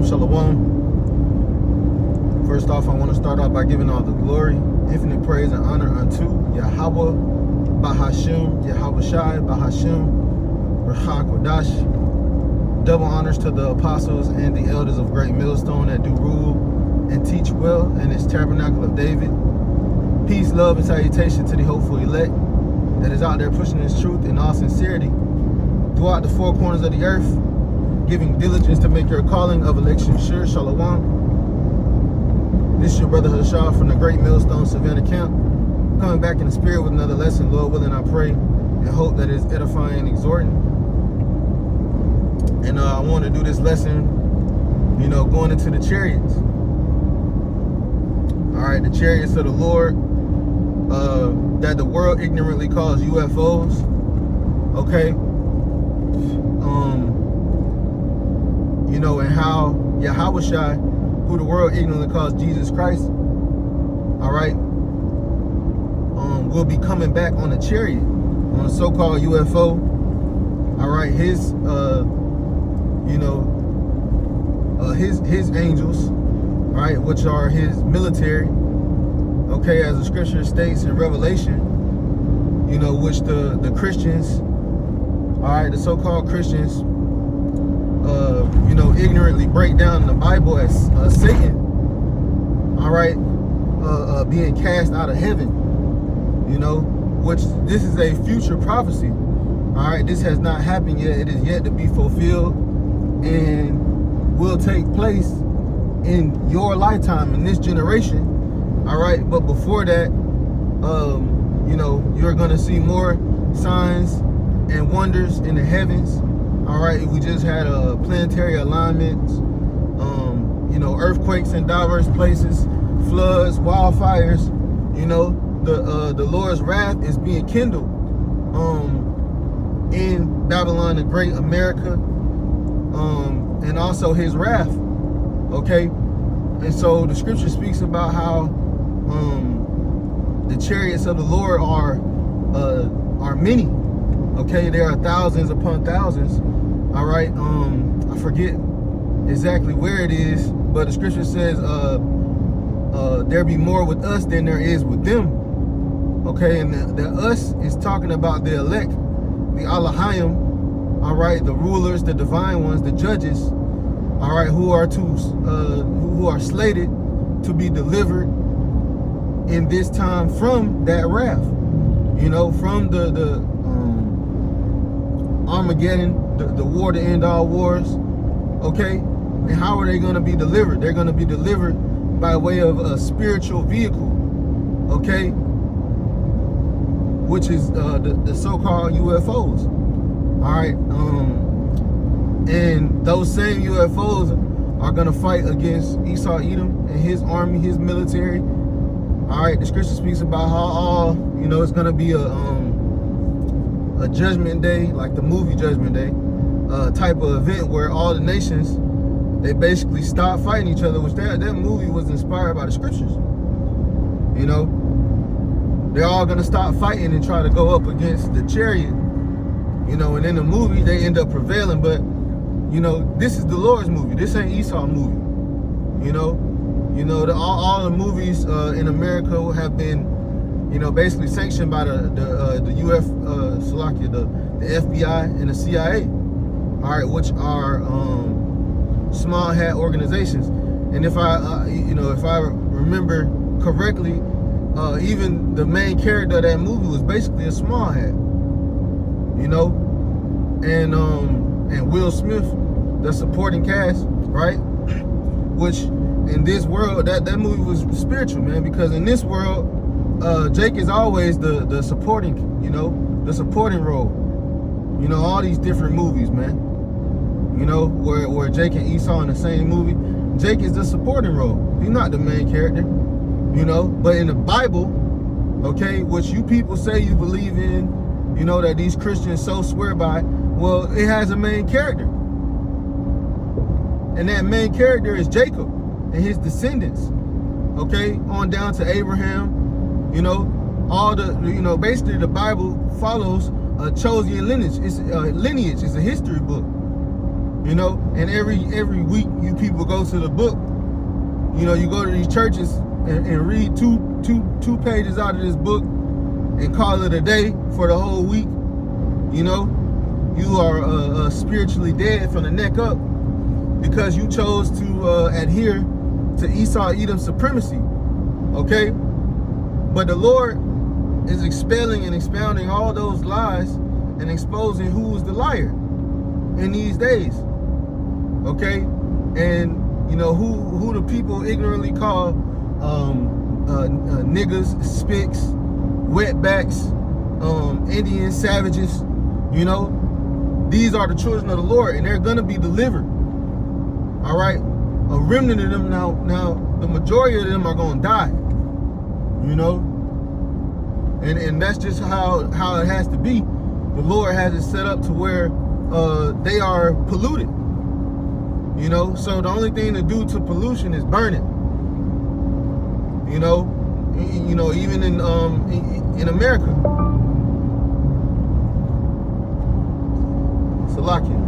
Shalom. First off, I want to start off by giving all the glory, infinite praise, and honor unto Yahweh, Bahashim, Yahweh Shai, Bahashim, Raha Kodash. Double honors to the apostles and the elders of Great Millstone that do rule and teach well in this tabernacle of David. Peace, love, and salutation to the hopeful elect that is out there pushing this truth in all sincerity throughout the four corners of the earth, giving diligence to make your calling of election sure. Shalom. This is your brother Hashah from the Great Millstone Savannah Camp, coming back in the spirit with another lesson. Lord willing, I pray and hope that it's edifying and exhorting. And I want to do this lesson, going into the chariots. All right, the chariots of the Lord, that the world ignorantly calls UFOs. Okay. And how Yahweh Shai, who the world ignorantly calls Jesus Christ, all right, will be coming back on a chariot, on a so-called UFO. All right, his his angels, all right, which are his military. Okay, as the scripture states in Revelation, which the Christians, all right, the so-called Christians, ignorantly break down the Bible as Satan, all right, being cast out of heaven, which this is a future prophecy. All right, this has not happened yet. It is yet to be fulfilled and will take place in your lifetime, in this generation. All right, but before that, you're going to see more signs and wonders in the heavens. All right, we just had planetary alignments, earthquakes in diverse places, floods, wildfires. The Lord's wrath is being kindled in Babylon the Great, America, and also his wrath. Okay, and so the scripture speaks about how the chariots of the Lord are many. Okay, there are thousands upon thousands. All right, I forget exactly where it is, but the scripture says there be more with us than there is with them. Okay, and the us is talking about the elect, the Alahayim, all right, the rulers, the divine ones, the judges, all right, who are slated to be delivered in this time from that wrath, from the Armageddon, the war to end all wars. Okay, and how are they going to be delivered? They're going to be delivered by way of a spiritual vehicle, okay, which is the so-called UFOs. All right, and those same UFOs are going to fight against Esau Edom and his army, his military. All right, the scripture speaks about how it's going to be a judgment day, like the movie Judgment Day, type of event where all the nations, they basically stop fighting each other, which that movie was inspired by the scriptures. They're all going to stop fighting and try to go up against the chariot, and in the movie they end up prevailing. But this is the Lord's movie. This ain't Esau's movie. All the movies in America have been basically sanctioned by the FBI and the CIA, all right, which are small hat organizations. And if I remember correctly, even the main character of that movie was basically a small hat, and Will Smith, the supporting cast, right? Which in this world, that movie was spiritual, man, because in this world, Jake is always the supporting, the supporting role. All these different movies, man. Where Jake and Esau in the same movie, Jake is the supporting role. He's not the main character, But in the Bible, okay, which you people say you believe in, that these Christians so swear by, well, it has a main character. And that main character is Jacob and his descendants, okay, on down to Abraham. All the, basically the Bible follows a chosen lineage. It's a history book. You know, and every week you people go to the book. You know, you go to these churches and read two pages out of this book and call it a day for the whole week. You know, you are spiritually dead from the neck up because you chose to adhere to Esau Edom supremacy. Okay, but the Lord is expelling and expounding all those lies and exposing who is the liar in these days. Okay, and you know who the people ignorantly call niggas, spicks, wetbacks, Indian savages. You know, these are the children of the Lord, and they're gonna be delivered. All right, a remnant of them now. The majority of them are gonna die. You know, and that's just how it has to be. The Lord has it set up to where they are polluted. You know, so the only thing to do to pollution is burn it. You know, even in America. Salakia.